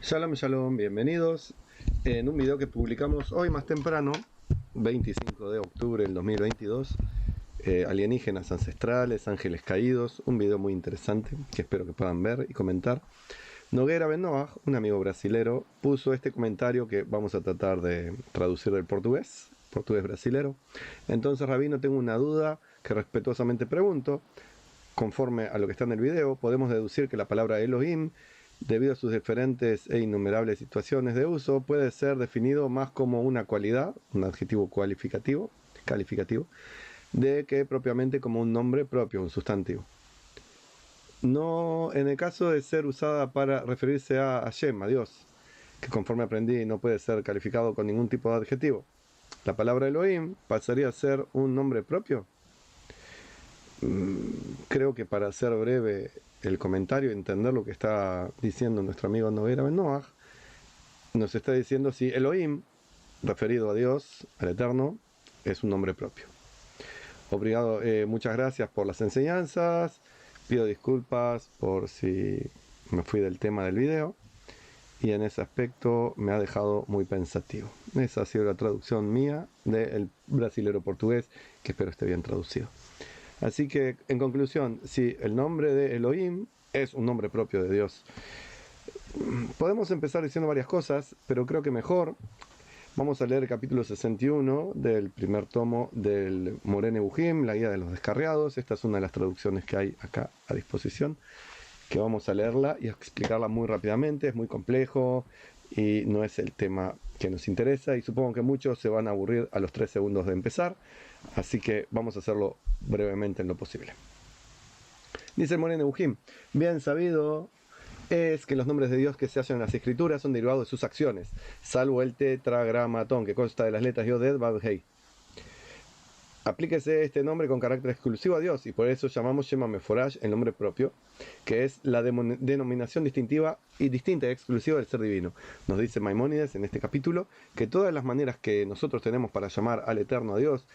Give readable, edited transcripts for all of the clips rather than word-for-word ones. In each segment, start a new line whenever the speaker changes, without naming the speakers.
Shalom, shalom, bienvenidos en un video que publicamos hoy más temprano, 25 de octubre del 2022, alienígenas ancestrales, ángeles caídos, un video muy interesante que espero que puedan ver y comentar. Nogueira Ben Noah, un amigo brasilero, puso este comentario que vamos a tratar de traducir del portugués brasilero. Entonces, Rabino, tengo una duda que respetuosamente pregunto. Conforme a lo que está en el video, podemos deducir que la palabra Elohim, debido a sus diferentes e innumerables situaciones de uso, puede ser definido más como una cualidad, un adjetivo calificativo, de que propiamente como un nombre propio, un sustantivo. No en el caso de ser usada para referirse a Hashem, a Dios, que conforme aprendí no puede ser calificado con ningún tipo de adjetivo. La palabra Elohim pasaría a ser un nombre propio. Creo que para hacer breve el comentario, entender lo que está diciendo nuestro amigo Nogueira Ben Noah, nos está diciendo si Elohim, referido a Dios, al Eterno, es un nombre propio. Obrigado, muchas gracias por las enseñanzas, pido disculpas por si me fui del tema del video, y en ese aspecto me ha dejado muy pensativo. Esa ha sido la traducción mía del brasilero portugués, que espero esté bien traducido. Así que, en conclusión, si el nombre de Elohim es un nombre propio de Dios, podemos empezar diciendo varias cosas, pero creo que mejor vamos a leer el capítulo 61 del primer tomo del Moreh Nevuchim, la guía de los descarriados. Esta es una de las traducciones que hay acá a disposición, que vamos a leerla y a explicarla muy rápidamente. Es muy complejo y no es el tema que nos interesa, y supongo que muchos se van a aburrir a los 3 segundos de empezar, así que vamos a hacerlo brevemente en lo posible. Dice el Moreh Nevuchim: bien sabido es que los nombres de Dios que se hallan en las escrituras son derivados de sus acciones, salvo el tetragramatón, que consta de las letras Yod, Hed, Vav, Hei. Aplíquese este nombre con carácter exclusivo a Dios, y por eso llamamos Shema Meforash el nombre propio, que es la denominación distintiva y distinta y exclusiva del ser divino. Nos dice Maimónides en este capítulo que todas las maneras que nosotros tenemos para llamar al Eterno a Dios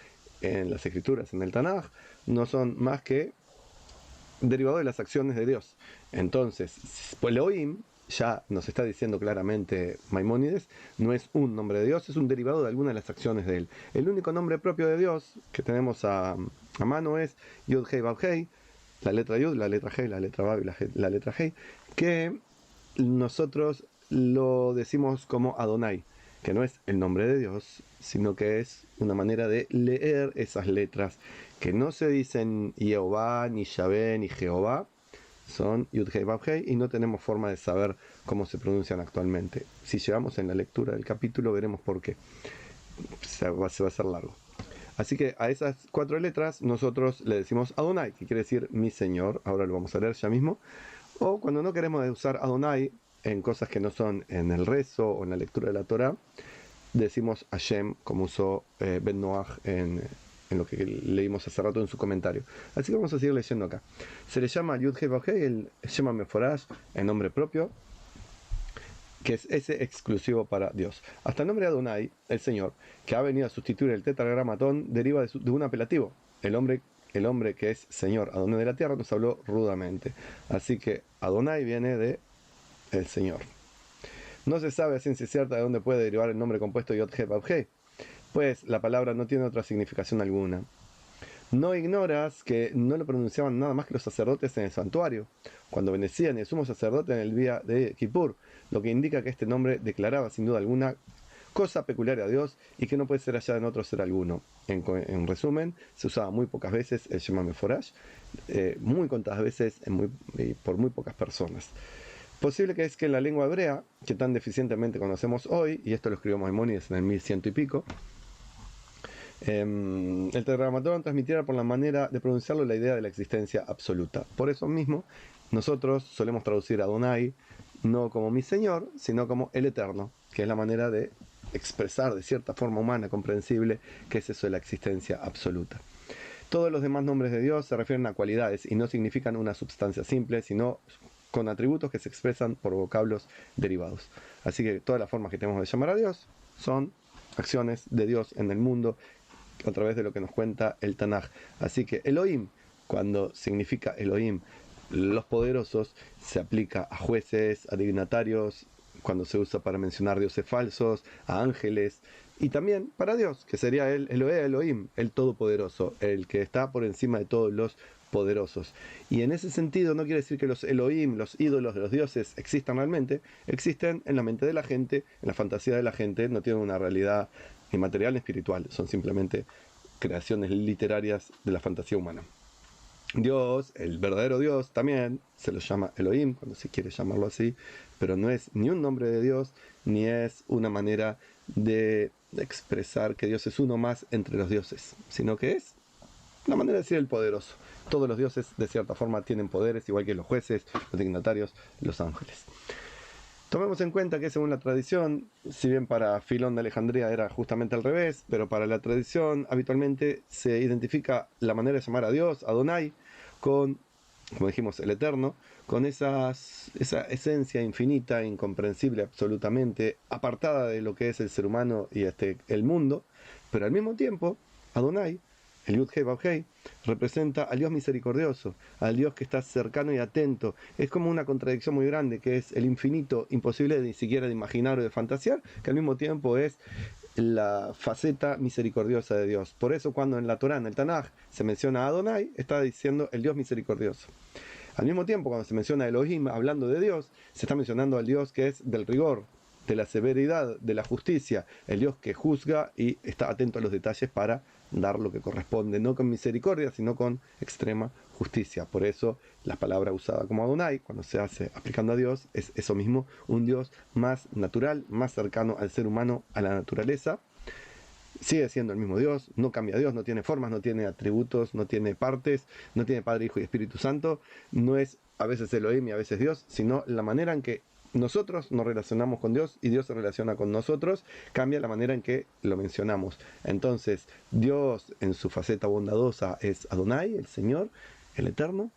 en las escrituras, en el Tanaj, no son más que derivado de las acciones de Dios. Entonces, pues Elohim, ya nos está diciendo claramente Maimónides, no es un nombre de Dios, es un derivado de alguna de las acciones de él. El único nombre propio de Dios que tenemos a mano es Yud Hei Vav Hei, la letra Yud, la letra Hei, la letra Vav y la letra Hei, que nosotros lo decimos como Adonai, que no es el nombre de Dios, sino que es una manera de leer esas letras, que no se dicen Jehová, ni Yahvé, ni Jehová, son Yud Hei Vav Hei, y no tenemos forma de saber cómo se pronuncian actualmente. Si llegamos en la lectura del capítulo veremos por qué. Se va a hacer largo. Así que a esas 4 letras nosotros le decimos Adonai, que quiere decir mi Señor. Ahora lo vamos a leer ya mismo. O cuando no queremos usar Adonai en cosas que no son en el rezo o en la lectura de la Torah, decimos Hashem, como usó Ben Noah en lo que leímos hace rato en su comentario. Así que vamos a seguir leyendo acá. Se le llama Yud Hei Vav Hei, el Shema Meforash, en nombre propio, que es ese exclusivo para Dios. Hasta el nombre de Adonai, el Señor, que ha venido a sustituir el tetragramatón, deriva de un apelativo. El hombre que es Señor, Adonai de la tierra, nos habló rudamente. Así que Adonai viene de el Señor. No se sabe a ciencia cierta de dónde puede derivar el nombre compuesto Yod He Vav He, pues la palabra no tiene otra significación alguna. No ignoras que no lo pronunciaban nada más que los sacerdotes en el santuario, cuando bendecían el sumo sacerdote en el día de Kippur, lo que indica que este nombre declaraba sin duda alguna cosa peculiar a Dios y que no puede ser hallada en otro ser alguno. En resumen, se usaba muy pocas veces el Shema Meforash, muy contadas veces y por muy pocas personas. Posible que es que en la lengua hebrea, que tan deficientemente conocemos hoy, y esto lo escribió Maimónides en el 1100 y pico, el tetragramatón transmitiera por la manera de pronunciarlo la idea de la existencia absoluta. Por eso mismo, nosotros solemos traducir a Adonai no como mi Señor, sino como el Eterno, que es la manera de expresar de cierta forma humana, comprensible, que es eso de la existencia absoluta. Todos los demás nombres de Dios se refieren a cualidades y no significan una substancia simple, sino con atributos que se expresan por vocablos derivados. Así que todas las formas que tenemos de llamar a Dios son acciones de Dios en el mundo a través de lo que nos cuenta el Tanaj. Así que Elohim, cuando significa Elohim, los poderosos, se aplica a jueces, a dignatarios, cuando se usa para mencionar dioses falsos, a ángeles, y también para Dios, que sería el Elohe Elohim, el Todopoderoso, el que está por encima de todos los poderosos. Y en ese sentido no quiere decir que los Elohim, los ídolos de los dioses, existan realmente, existen en la mente de la gente, en la fantasía de la gente, no tienen una realidad ni material ni espiritual, son simplemente creaciones literarias de la fantasía humana. Dios, el verdadero Dios, también se lo llama Elohim, cuando se quiere llamarlo así, pero no es ni un nombre de Dios, ni es una manera de expresar que Dios es uno más entre los dioses, sino que es una manera de decir el poderoso. Todos los dioses, de cierta forma, tienen poderes, igual que los jueces, los dignatarios, los ángeles. Tomemos en cuenta que según la tradición, si bien para Filón de Alejandría era justamente al revés, pero para la tradición habitualmente se identifica la manera de llamar a Dios, Adonai, con, como dijimos, el Eterno, con esa esencia infinita, incomprensible absolutamente, apartada de lo que es el ser humano y el mundo, pero al mismo tiempo, Adonai, el Yud-Hei Vav-Hei, representa al Dios misericordioso, al Dios que está cercano y atento. Es como una contradicción muy grande, que es el infinito, imposible ni siquiera de imaginar o de fantasear, que al mismo tiempo es la faceta misericordiosa de Dios. Por eso cuando en la Torá, en el Tanaj, se menciona a Adonai, está diciendo el Dios misericordioso. Al mismo tiempo, cuando se menciona a Elohim, hablando de Dios, se está mencionando al Dios que es del rigor, de la severidad, de la justicia, el Dios que juzga y está atento a los detalles para dar lo que corresponde, no con misericordia, sino con extrema justicia. Por eso la palabra usada como Adonai, cuando se hace aplicando a Dios, es eso mismo, un Dios más natural, más cercano al ser humano, a la naturaleza. Sigue siendo el mismo Dios, no cambia Dios, no tiene formas, no tiene atributos, no tiene partes, no tiene Padre, Hijo y Espíritu Santo, no es a veces Elohim y a veces Dios, sino la manera en que nosotros nos relacionamos con Dios y Dios se relaciona con nosotros, cambia la manera en que lo mencionamos. Entonces, Dios en su faceta bondadosa es Adonai, el Señor, el Eterno,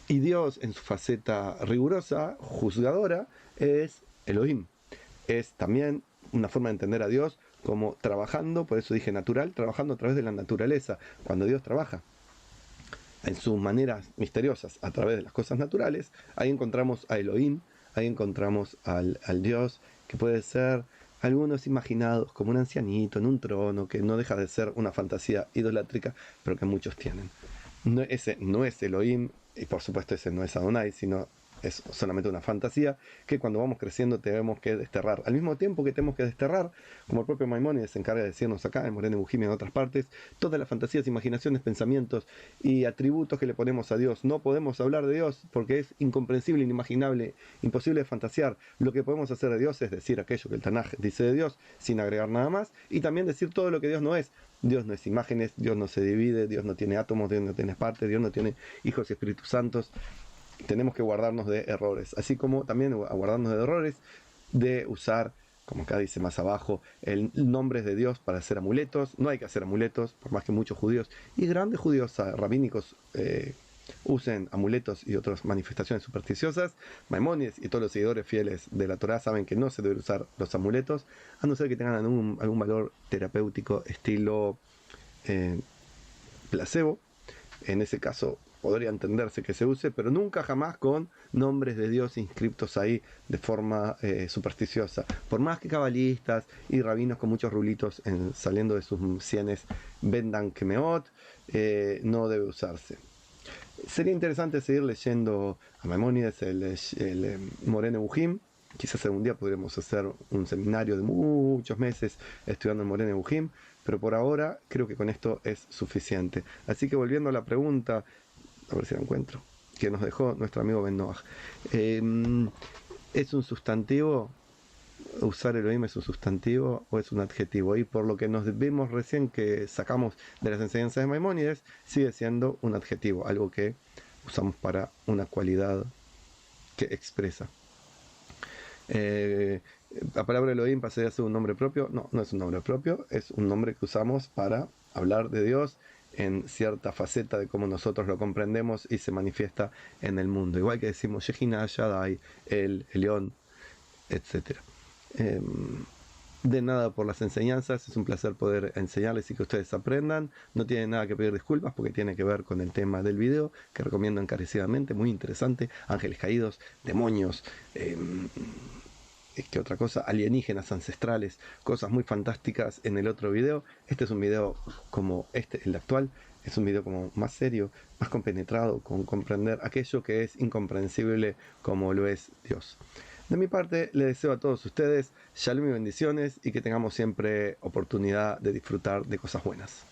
y Dios en su faceta rigurosa, juzgadora, es Elohim. Es también una forma de entender a Dios como trabajando, por eso dije natural, trabajando a través de la naturaleza. Cuando Dios trabaja en sus maneras misteriosas a través de las cosas naturales, ahí encontramos a Elohim, ahí encontramos al Dios que puede ser algunos imaginados como un ancianito en un trono, que no deja de ser una fantasía idolátrica, pero que muchos tienen. No, ese no es Elohim, y por supuesto ese no es Adonai, sino es solamente una fantasía que cuando vamos creciendo tenemos que desterrar. Al mismo tiempo que tenemos que desterrar, como el propio Maimónides se encarga de decirnos acá, en Moreno Bujim y en otras partes, todas las fantasías, imaginaciones, pensamientos y atributos que le ponemos a Dios. No podemos hablar de Dios porque es incomprensible, inimaginable, imposible de fantasear. Lo que podemos hacer de Dios es decir aquello que el Tanaj dice de Dios sin agregar nada más, y también decir todo lo que Dios no es. Dios no es imágenes, Dios no se divide, Dios no tiene átomos, Dios no tiene partes, Dios no tiene hijos y espíritus santos. Tenemos que guardarnos de errores, así como también guardarnos de errores de usar, como acá dice más abajo, el nombres de Dios para hacer amuletos. No hay que hacer amuletos, por más que muchos judíos y grandes judíos rabínicos usen amuletos y otras manifestaciones supersticiosas. Maimónides y todos los seguidores fieles de la Torá saben que no se debe usar los amuletos, a no ser que tengan algún valor terapéutico estilo placebo. En ese caso podría entenderse que se use, pero nunca jamás con nombres de Dios inscriptos ahí de forma supersticiosa. Por más que cabalistas y rabinos con muchos rulitos saliendo de sus sienes vendan Kemeot, no debe usarse. Sería interesante seguir leyendo a Maimónides, el Moreno Bujim. Quizás algún día podremos hacer un seminario de muchos meses estudiando el Moreno Bujim, pero por ahora creo que con esto es suficiente. Así que volviendo a la pregunta, a ver si la encuentro, que nos dejó nuestro amigo Ben Noach. ¿Es un sustantivo? ¿Usar Elohim es un sustantivo o es un adjetivo? Y por lo que nos vimos recién que sacamos de las enseñanzas de Maimónides, sigue siendo un adjetivo, algo que usamos para una cualidad que expresa. La palabra Elohim pasaría a ser un nombre propio. No, no es un nombre propio, es un nombre que usamos para hablar de Dios en cierta faceta de cómo nosotros lo comprendemos y se manifiesta en el mundo. Igual que decimos Shejina, Shaddai, el Elión, etc. De nada por las enseñanzas, es un placer poder enseñarles y que ustedes aprendan. No tienen nada que pedir disculpas porque tiene que ver con el tema del video, que recomiendo encarecidamente, muy interesante. Ángeles caídos, demonios, que otra cosa, alienígenas ancestrales, cosas muy fantásticas en el otro video. Este es un video como el actual, es un video como más serio, más compenetrado con comprender aquello que es incomprensible como lo es Dios. De mi parte, les deseo a todos ustedes shalom y bendiciones y que tengamos siempre oportunidad de disfrutar de cosas buenas.